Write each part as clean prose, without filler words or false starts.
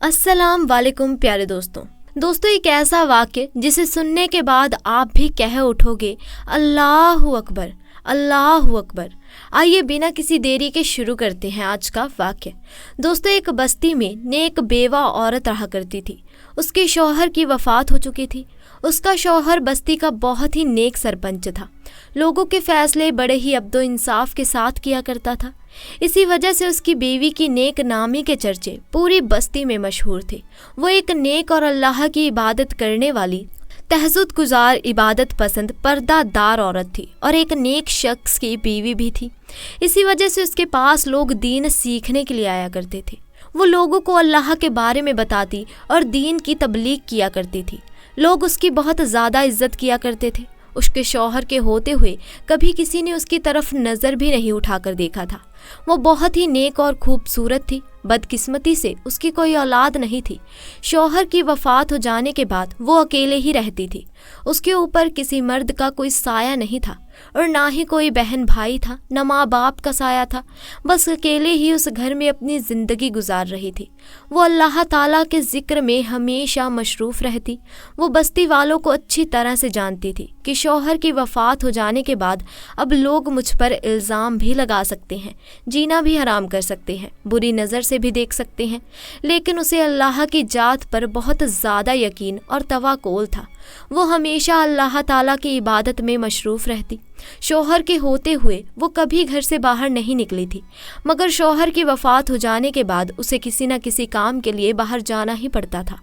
अस्सलाम वालेकुम प्यारे दोस्तों एक ऐसा वाक्य जिसे सुनने के बाद आप भी कह उठोगे अल्लाहु अकबर, अल्लाहु अकबर। आइए बिना किसी देरी के शुरू करते हैं आज का वाक्य। दोस्तों, एक बस्ती में नेक बेवा औरत रहा करती थी। उसके शौहर की वफ़ात हो चुकी थी। उसका शौहर बस्ती का बहुत ही नेक सरपंच था। लोगों के फैसले बड़े ही अब्दो इंसाफ के साथ किया करता था। इसी वजह से उसकी बीवी की नेक नामी के चर्चे पूरी बस्ती में मशहूर थे। वो एक नेक और अल्लाह की इबादत करने वाली, तहज्जुद गुजार, इबादत पसंद, पर्दादार औरत थी और एक नेक शख्स की बीवी भी थी। इसी वजह से उसके पास लोग दीन सीखने के लिए आया करते थे। वो लोगों को अल्लाह के बारे में बताती और दीन की तबलीग किया करती थी। लोग उसकी बहुत ज़्यादा इज्जत किया करते थे। उसके शौहर के होते हुए कभी किसी ने उसकी तरफ नज़र भी नहीं उठाकर देखा था। वो बहुत ही नेक और खूबसूरत थी। बदकिस्मती से उसकी कोई औलाद नहीं थी। शौहर की वफ़ात हो जाने के बाद वो अकेले ही रहती थी। उसके ऊपर किसी मर्द का कोई साया नहीं था और ना ही कोई बहन भाई था, न माँ बाप का साया था। बस अकेले ही उस घर में अपनी ज़िंदगी गुजार रही थी। वो अल्लाह ताला के ज़िक्र में हमेशा मशरूफ़ रहती। वो बस्ती वालों को अच्छी तरह से जानती थी कि शौहर की वफ़ात हो जाने के बाद अब लोग मुझ पर इल्ज़ाम भी लगा सकते हैं, जीना भी हराम कर सकते हैं, बुरी नज़र से भी देख सकते हैं। लेकिन उसे अल्लाह की जात पर बहुत ज़्यादा यकीन और तवक्कुल था। वो हमेशा अल्लाह ताला की इबादत में मशरूफ़ रहती। शौहर के होते हुए वो कभी घर से बाहर नहीं निकली थी, मगर शौहर की वफ़ात हो जाने के बाद उसे किसी न किसी काम के लिए बाहर जाना ही पड़ता था।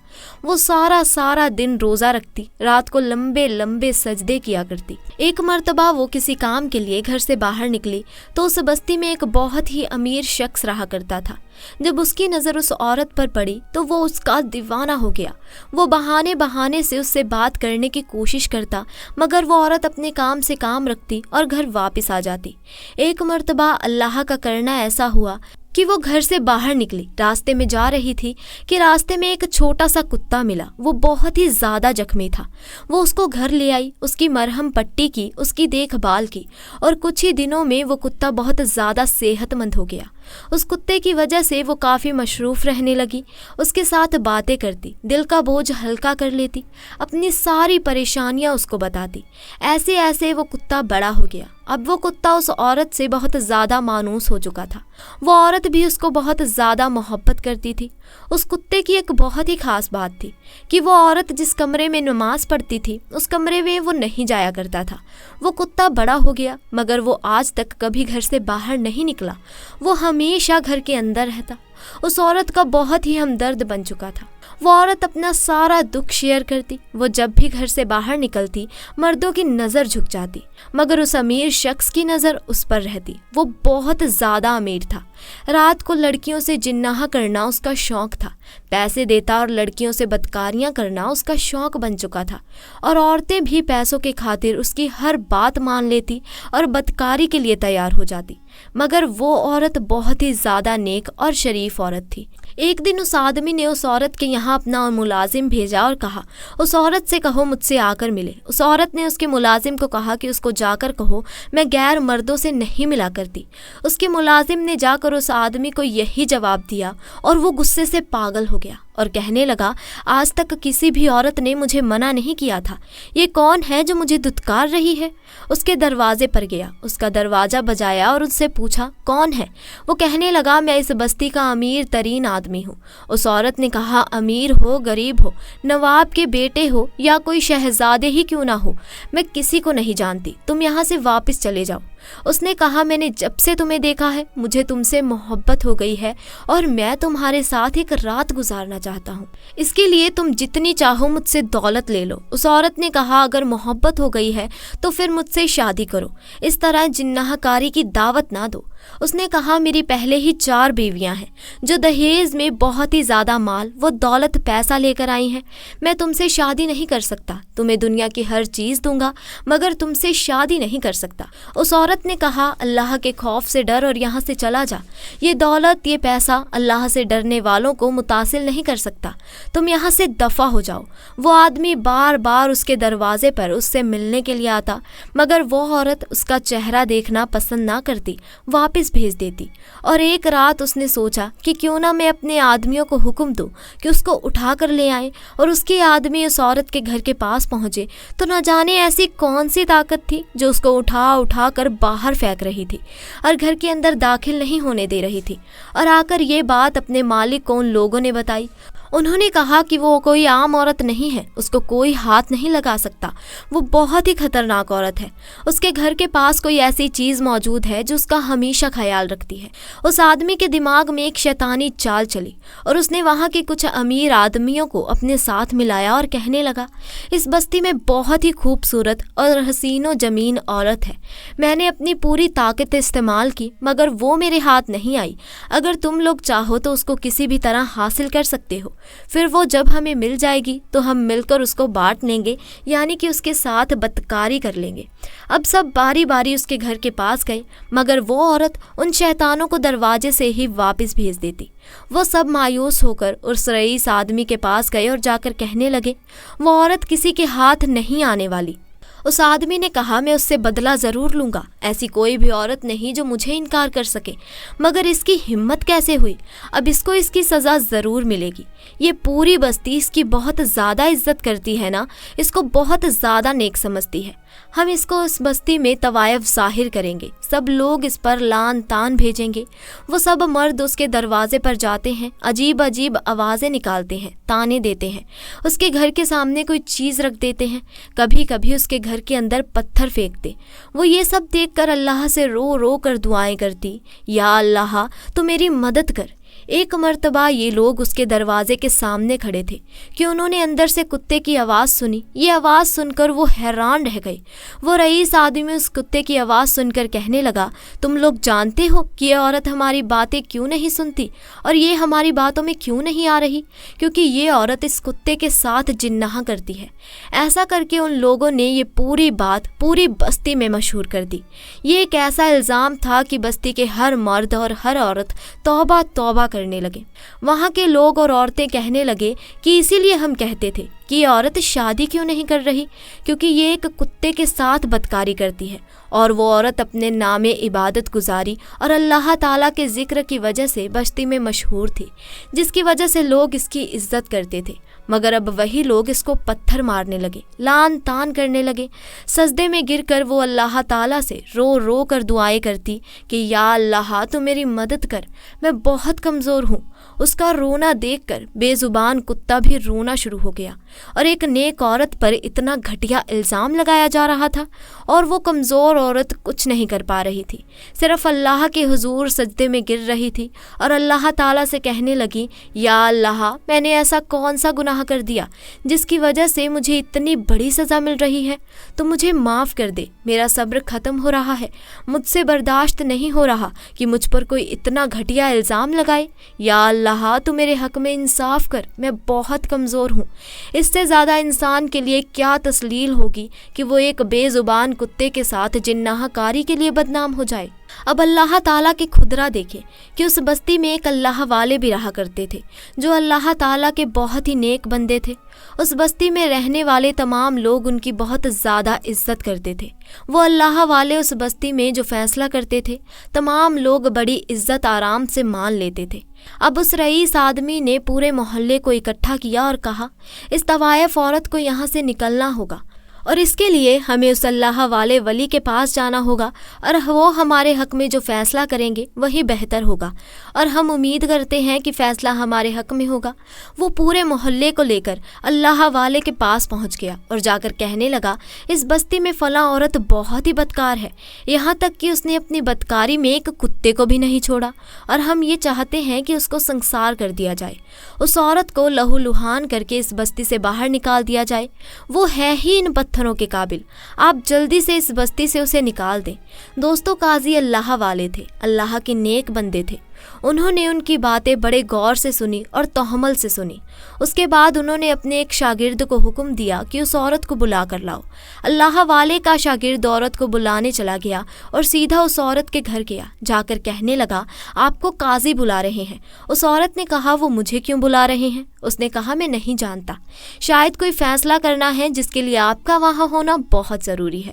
वो सारा दिन रोज़ा रखती, रात को लंबे लंबे सजदे किया करती। एक मर्तबा वो किसी काम के लिए घर से बाहर निकली तो उस बस्ती में एक बहुत ही अमीर शख्स रहा करता था। जब उसकी नज़र उस औरत पर पड़ी तो वो उसका दीवाना हो गया। वो बहाने से उससे बात करने की कोशिश करता, मगर वो औरत अपने काम से काम रखती और घर वापस आ जाती। एक मर्तबा अल्लाह का करना ऐसा हुआ कि वो घर से बाहर निकली, रास्ते में जा रही थी कि रास्ते में एक छोटा सा कुत्ता मिला। वो बहुत ही ज़्यादा जख्मी था। वो उसको घर ले आई, उसकी मरहम पट्टी की, उसकी देखभाल की और कुछ ही दिनों में वो कुत्ता बहुत ज़्यादा सेहतमंद हो गया। उस कुत्ते की वजह से वो काफ़ी मशरूफ़ रहने लगी। उसके साथ बातें करती, दिल का बोझ हल्का कर लेती, अपनी सारी परेशानियां उसको बताती। ऐसे ऐसे वो कुत्ता बड़ा हो गया। अब वो कुत्ता उस औरत से बहुत ज़्यादा मानूस हो चुका था। वो औरत भी उसको बहुत ज़्यादा मोहब्बत करती थी। उस कुत्ते की एक बहुत ही ख़ास बात थी कि वो औरत जिस कमरे में नमाज पढ़ती थी उस कमरे में वो नहीं जाया करता था। वो कुत्ता बड़ा हो गया, मगर वो आज तक कभी घर से बाहर नहीं निकला। वो हमेशा घर के अंदर रहता। उस औरत का बहुत ही हमदर्द बन चुका था। वो औरत अपना सारा दुख शेयर करती। वो जब भी घर से बाहर निकलती मर्दों की नज़र झुक जाती, मगर उस अमीर शख्स की नज़र उस पर रहती। वो बहुत ज़्यादा अमीर था। रात को लड़कियों से जिन्नाह करना उसका शौक़ था। पैसे देता और लड़कियों से बदकारियाँ करना उसका शौक़ बन चुका था। और औरतें भी पैसों के खातिर उसकी हर बात मान लेती और बदकारी के लिए तैयार हो जाती। मगर वो औरत बहुत ही ज़्यादा नेक और शरीफ औरत थी। एक दिन उस आदमी ने उस औरत के यहाँ अपना मुलाजिम भेजा और कहा, उस औरत से कहो मुझसे आकर मिले। उस औरत ने उसके मुलाजिम को कहा कि उसको जाकर कहो मैं गैर मर्दों से नहीं मिला करती। उसके मुलाजिम ने जाकर उस आदमी को यही जवाब दिया और वो गुस्से से पागल हो गया और कहने लगा, आज तक किसी भी औरत ने मुझे मना नहीं किया था। ये कौन है जो मुझे दुत्कार रही है? उसके दरवाजे पर गया, उसका दरवाज़ा बजाया और उससे पूछा कौन है? वो कहने लगा, मैं इस बस्ती का अमीर तरीन आदमी हूँ। उस औरत ने कहा, अमीर हो, गरीब हो, नवाब के बेटे हो या कोई शहजादे ही क्यों ना हो, मैं किसी को नहीं जानती। तुम यहाँ से वापस चले जाओ। उसने कहा, मैंने जब से तुम्हें देखा है मुझे तुमसे मोहब्बत हो गई है और मैं तुम्हारे साथ एक रात गुजारना चाहता हूँ। इसके लिए तुम जितनी चाहो मुझसे दौलत ले लो। उस औरत ने कहा, अगर मोहब्बत हो गई है तो फिर मुझसे शादी करो, इस तरह जिन्नाहकारी की दावत ना दो। उसने कहा, मेरी पहले ही 4 बीवियां हैं जो दहेज में बहुत ही ज़्यादा माल वो दौलत पैसा लेकर आई हैं। मैं तुमसे शादी नहीं कर सकता। तुम्हें दुनिया की हर चीज़ दूंगा मगर तुमसे शादी नहीं कर सकता। उस औरत औरत ने कहा, अल्लाह के खौफ से डर और यहाँ से चला जा। ये दौलत, ये पैसा अल्लाह से डरने वालों को मुतासिल नहीं कर सकता। तुम यहाँ से दफ़ा हो जाओ। वो आदमी बार बार उसके दरवाजे पर उससे मिलने के लिए आता, मगर वो औरत उसका चेहरा देखना पसंद ना करती, वापस भेज देती। और एक रात उसने सोचा कि क्यों ना मैं अपने आदमियों को हुक्म दूँ कि उसको उठा कर ले आए, और उसके आदमी उस औरत के घर के पास पहुँचे तो न जाने ऐसी कौन सी ताकत थी जो उसको उठा कर बाहर फेंक रही थी और घर के अंदर दाखिल नहीं होने दे रही थी। और आकर ये बात अपने मालिक को उन लोगों ने बताई। उन्होंने कहा कि वो कोई आम औरत नहीं है, उसको कोई हाथ नहीं लगा सकता। वो बहुत ही खतरनाक औरत है। उसके घर के पास कोई ऐसी चीज़ मौजूद है जो उसका हमेशा ख्याल रखती है। उस आदमी के दिमाग में एक शैतानी चाल चली और उसने वहाँ के कुछ अमीर आदमियों को अपने साथ मिलाया और कहने लगा, इस बस्ती में बहुत ही खूबसूरत और हसीनो जमीन औरत है। मैंने अपनी पूरी ताकत इस्तेमाल की, मगर वो मेरे हाथ नहीं आई। अगर तुम लोग चाहो तो उसको किसी भी तरह हासिल कर सकते हो। फिर वो जब हमें मिल जाएगी तो हम मिलकर उसको बांट लेंगे, यानी कि उसके साथ बदकारी कर लेंगे। अब सब बारी बारी उसके घर के पास गए, मगर वो औरत उन शैतानों को दरवाजे से ही वापस भेज देती। वो सब मायूस होकर उस रईस आदमी के पास गए और जाकर कहने लगे, वो औरत किसी के हाथ नहीं आने वाली। उस आदमी ने कहा, मैं उससे बदला ज़रूर लूँगा। ऐसी कोई भी औरत नहीं जो मुझे इनकार कर सके, मगर इसकी हिम्मत कैसे हुई? अब इसको इसकी सज़ा ज़रूर मिलेगी। ये पूरी बस्ती इसकी बहुत ज़्यादा इज्जत करती है ना, इसको बहुत ज़्यादा नेक समझती है। हम इसको इस बस्ती में तवायफ ज़ाहिर करेंगे, सब लोग इस पर लान तान भेजेंगे। वो सब मर्द उसके दरवाजे पर जाते हैं, अजीब अजीब आवाज़ें निकालते हैं, ताने देते हैं, उसके घर के सामने कोई चीज़ रख देते हैं, कभी कभी उसके घर के अंदर पत्थर फेंकते। वो ये सब देखकर अल्लाह से रो रो कर दुआएं करती, या अल्लाह तो मेरी मदद कर। एक मर्तबा ये लोग उसके दरवाजे के सामने खड़े थे कि उन्होंने अंदर से कुत्ते की आवाज़ सुनी। ये आवाज़ सुनकर वो हैरान रह गए। वो रईस आदमी उस कुत्ते की आवाज़ सुनकर कहने लगा, तुम लोग जानते हो कि ये औरत हमारी बातें क्यों नहीं सुनती और ये हमारी बातों में क्यों नहीं आ रही? क्योंकि ये औरत इस कुत्ते के साथ जिन्नाह करती है। ऐसा करके उन लोगों ने ये पूरी बात पूरी बस्ती में मशहूर कर दी। ये एक ऐसा इल्ज़ाम था कि बस्ती के हर मर्द और हर औरत तौबा तौबा करने लगे। वहाँ के लोग और औरतें कहने लगे कि इसीलिए हम कहते थे कि ये औरत शादी क्यों नहीं कर रही, क्योंकि ये एक कुत्ते के साथ बदकारी करती है। और वो औरत अपने नामे इबादत गुजारी और अल्लाह ताला के ज़िक्र की वजह से बस्ती में मशहूर थी, जिसकी वजह से लोग इसकी इज्जत करते थे। मगर अब वही लोग इसको पत्थर मारने लगे, लान तान करने लगे। सजदे में गिरकर वो अल्लाह ताला से रो रो कर दुआएं करती कि या अल्लाह तो मेरी मदद कर, मैं बहुत कमज़ोर हूँ। उसका रोना देखकर बेजुबान कुत्ता भी रोना शुरू हो गया और एक नेक औरत पर इतना घटिया इल्ज़ाम लगाया जा रहा था और वो कमज़ोर औरत कुछ नहीं कर पा रही थी, सिर्फ अल्लाह के हुजूर सजदे में गिर रही थी और अल्लाह ताला से कहने लगी, या अल्लाह मैंने ऐसा कौन सा गुनाह कर दिया जिसकी वजह से मुझे इतनी बड़ी सज़ा मिल रही है? तो मुझे माफ़ कर दे, मेरा सब्र ख़त्म हो रहा है, मुझसे बर्दाश्त नहीं हो रहा कि मुझ पर कोई इतना घटिया इल्ज़ाम लगाए। या अल्लाह तू मेरे हक़ में इंसाफ कर, मैं बहुत कमज़ोर हूँ। इससे ज़्यादा इंसान के लिए क्या तस्लील होगी कि वो एक बेज़ुबान कुत्ते के साथ जिन्नाहकारी के लिए बदनाम हो जाए। अब अल्लाह ताला की खुदरा देखे कि उस बस्ती में एक अल्लाह वाले भी रहा करते थे जो अल्लाह ताला के बहुत ही नेक बंदे थे। उस बस्ती में रहने वाले तमाम लोग उनकी बहुत ज़्यादा इज्जत करते थे। वो अल्लाह वाले उस बस्ती में जो फैसला करते थे तमाम लोग बड़ी इज्जत आराम से मान लेते थे। अब उस रईस आदमी ने पूरे मोहल्ले को इकट्ठा किया और कहा, इस तवायफ औरत को यहाँ से निकलना होगा और इसके लिए हमें उस अल्लाह वाले वली के पास जाना होगा और वो हमारे हक़ में जो फ़ैसला करेंगे वही बेहतर होगा और हम उम्मीद करते हैं कि फ़ैसला हमारे हक़ में होगा। वो पूरे मोहल्ले को लेकर अल्लाह वाले के पास पहुंच गया और जाकर कहने लगा, इस बस्ती में फ़लाँ औरत बहुत ही बदकार है, यहाँ तक कि उसने अपनी बदकारी में एक कुत्ते को भी नहीं छोड़ा और हम ये चाहते हैं कि उसको संसार कर दिया जाए, उस औरत को लहूलुहान करके इस बस्ती से बाहर निकाल दिया जाए। वो है ही इन पत्थरों के काबिल, आप जल्दी से इस बस्ती से उसे निकाल दें। दोस्तों, काजी अल्लाह वाले थे, अल्लाह के नेक बंदे थे। انہوں نے ان کی باتیں بڑے غور سے سنی اور تحمل سے سنی۔ اس کے بعد انہوں نے اپنے ایک شاگرد کو حکم دیا کہ اس عورت کو بلا کر لاؤ۔ اللہ والے کا شاگرد عورت کو بلانے چلا گیا اور سیدھا اس عورت کے گھر گیا۔ جا کر کہنے لگا، آپ کو قاضی بلا رہے ہیں۔ اس عورت نے کہا، وہ مجھے کیوں بلا رہے ہیں؟ اس نے کہا، میں نہیں جانتا، شاید کوئی فیصلہ کرنا ہے جس کے لیے آپ کا وہاں ہونا بہت ضروری ہے۔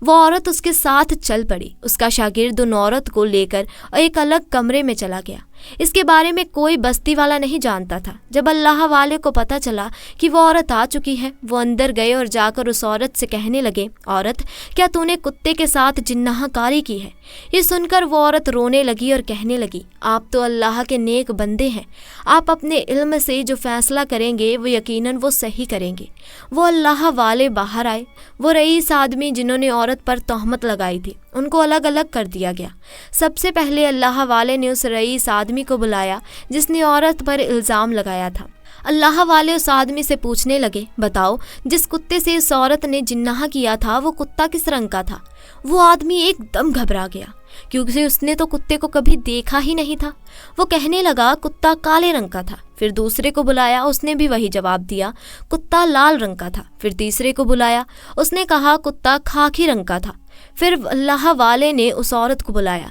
وہ عورت اس کے ساتھ چل پڑی۔ اس کا شاگرد ان عورت کو لے کر ایک الگ کمرے میں چلا گیا۔ اس کے بارے میں کوئی بستی والا نہیں جانتا تھا۔ جب اللہ والے کو پتہ چلا کہ وہ عورت آ چکی ہے، وہ اندر گئے اور جا کر اس عورت سے کہنے لگے، عورت، کیا تو نے کتے کے ساتھ جناح کاری کی ہے؟ یہ سن کر وہ عورت رونے لگی اور کہنے لگی، آپ تو اللہ کے نیک بندے ہیں، آپ اپنے علم سے جو فیصلہ کریں گے وہ یقیناً وہ صحیح کریں گے۔ وہ اللہ والے باہر آئے۔ وہ رئیس آدمی جنہوں نے عورت پر تہمت لگائی تھی، ان کو الگ الگ کر دیا گیا۔ سب سے پہلے اللہ والے نے اس رئیس آدمی کو بلایا جس نے عورت پر الزام لگایا تھا۔ اللہ والے اس آدمی سے پوچھنے لگے، بتاؤ، جس کتے سے اس عورت نے جناح کیا تھا وہ کتا کس رنگ کا تھا؟ وہ آدمی ایک دم گھبرا گیا کیونکہ اس نے تو کتے کو کبھی دیکھا ہی نہیں تھا۔ وہ کہنے لگا، کتا کالے رنگ کا تھا۔ پھر دوسرے کو بلایا، اس نے بھی وہی جواب دیا، کتا لال رنگ کا تھا۔ پھر تیسرے کو بلایا، اس نے کہا، کتا خاکی رنگ کا تھا۔ پھر اللہ والے نے اس عورت کو بلایا۔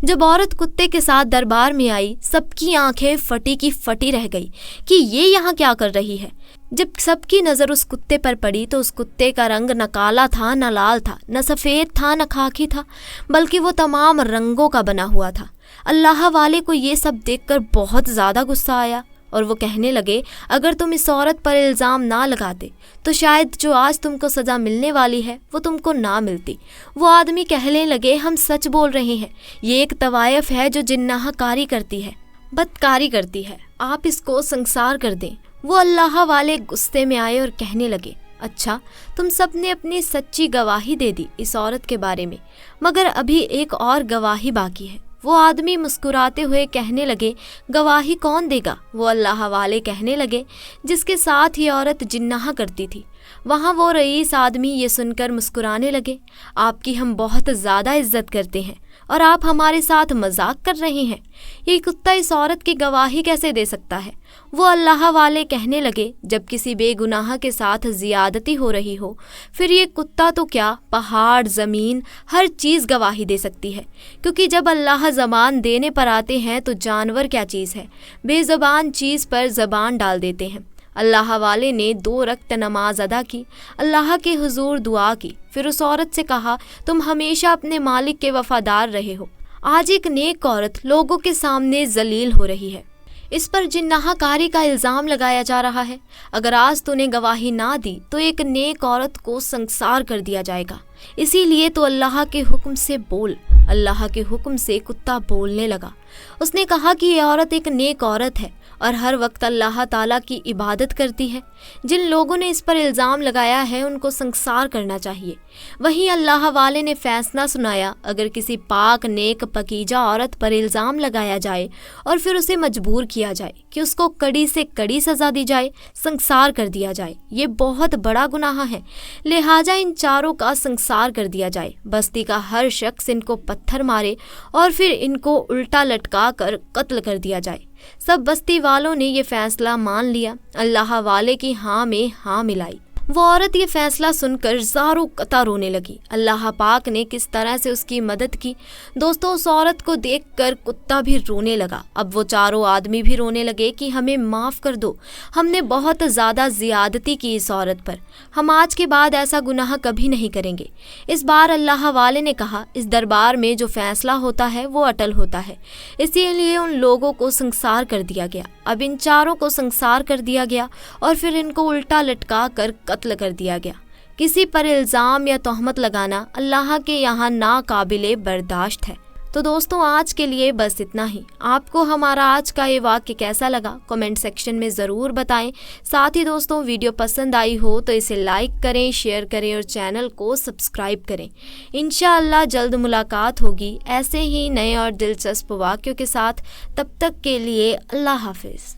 جب عورت کتے کے ساتھ دربار میں آئی، سب کی آنکھیں پھٹی کی پھٹی رہ گئی کہ یہ یہاں کیا کر رہی ہے۔ جب سب کی نظر اس کتے پر پڑی تو اس کتے کا رنگ نہ کالا تھا، نہ لال تھا، نہ سفید تھا، نہ خاکی تھا، بلکہ وہ تمام رنگوں کا بنا ہوا تھا۔ اللہ والے کو یہ سب دیکھ کر بہت زیادہ غصہ آیا اور وہ کہنے لگے، اگر تم اس عورت پر الزام نہ لگاتے تو شاید جو آج تم کو سزا ملنے والی ہے وہ تم کو نہ ملتی۔ وہ آدمی کہنے لگے، ہم سچ بول رہے ہیں، یہ ایک طوائف ہے جو جناح کاری کرتی ہے، بدکاری کرتی ہے، آپ اس کو سنسار کر دیں۔ وہ اللہ والے غصے میں آئے اور کہنے لگے، اچھا، تم سب نے اپنی سچی گواہی دے دی اس عورت کے بارے میں، مگر ابھی ایک اور گواہی باقی ہے۔ وہ آدمی مسکراتے ہوئے کہنے لگے، گواہی کون دے گا؟ وہ اللہ والے کہنے لگے، جس کے ساتھ یہ عورت جناح کرتی تھی۔ وہاں وہ رئیس آدمی یہ سن کر مسکرانے لگے، آپ کی ہم بہت زیادہ عزت کرتے ہیں اور آپ ہمارے ساتھ مذاق کر رہے ہیں، یہ کتا اس عورت کی گواہی کیسے دے سکتا ہے؟ وہ اللہ والے کہنے لگے، جب کسی بے گناہ کے ساتھ زیادتی ہو رہی ہو، پھر یہ کتا تو کیا، پہاڑ، زمین، ہر چیز گواہی دے سکتی ہے، کیونکہ جب اللہ زبان دینے پر آتے ہیں تو جانور کیا چیز ہے، بے زبان چیز پر زبان ڈال دیتے ہیں۔ اللہ والے نے 2 رکعت نماز ادا کی، اللہ کے حضور دعا کی، پھر اس عورت سے کہا، تم ہمیشہ اپنے مالک کے وفادار رہے ہو۔ آج ایک نیک عورت لوگوں کے سامنے ذلیل ہو رہی ہے، اس پر جناح کاری کا الزام لگایا جا رہا ہے۔ اگر آج تو نے گواہی نہ دی تو ایک نیک عورت کو سنسار کر دیا جائے گا، اسی لیے تو اللہ کے حکم سے بول۔ اللہ کے حکم سے کتا بولنے لگا۔ اس نے کہا کہ یہ عورت ایک نیک عورت ہے اور ہر وقت اللہ تعالیٰ کی عبادت کرتی ہے۔ جن لوگوں نے اس پر الزام لگایا ہے ان کو سنسار کرنا چاہیے۔ وہیں اللہ والے نے فیصلہ سنایا، اگر کسی پاک نیک پکیجہ عورت پر الزام لگایا جائے اور پھر اسے مجبور کیا جائے کہ اس کو کڑی سے کڑی سزا دی جائے، سنسار کر دیا جائے، یہ بہت بڑا گناہ ہے، لہٰذا ان چاروں کا سنسار کر دیا جائے۔ بستی کا ہر شخص ان کو پتھر مارے اور پھر ان کو الٹا لٹکا کر قتل کر دیا جائے۔ سب بستی والوں نے یہ فیصلہ مان لیا، اللہ والے کی ہاں میں ہاں ملائی۔ وہ عورت یہ فیصلہ سن کر زاروں قطع رونے لگی۔ اللہ پاک نے کس طرح سے اس کی مدد کی۔ دوستو، اس عورت کو دیکھ کر کتا بھی رونے لگا۔ اب وہ چاروں آدمی بھی رونے لگے کہ ہمیں معاف کر دو، ہم نے بہت زیادہ زیادتی کی اس عورت پر، ہم آج کے بعد ایسا گناہ کبھی نہیں کریں گے۔ اس بار اللہ والے نے کہا، اس دربار میں جو فیصلہ ہوتا ہے وہ اٹل ہوتا ہے، اسی لیے ان لوگوں کو سنسار کر دیا گیا۔ اب ان چاروں کو سنسار کر دیا گیا اور پھر ان کو الٹا لٹکا کر قتل کر دیا گیا۔ کسی پر الزام یا تہمت لگانا اللہ کے یہاں ناقابل برداشت ہے۔ تو دوستوں، آج کے لیے بس اتنا ہی۔ آپ کو ہمارا آج کا یہ واقعہ کیسا لگا کمنٹ سیکشن میں ضرور بتائیں۔ ساتھ ہی دوستوں، ویڈیو پسند آئی ہو تو اسے لائک کریں، شیئر کریں اور چینل کو سبسکرائب کریں۔ انشاءاللہ جلد ملاقات ہوگی ایسے ہی نئے اور دلچسپ واقعوں کے ساتھ۔ تب تک کے لیے اللہ حافظ۔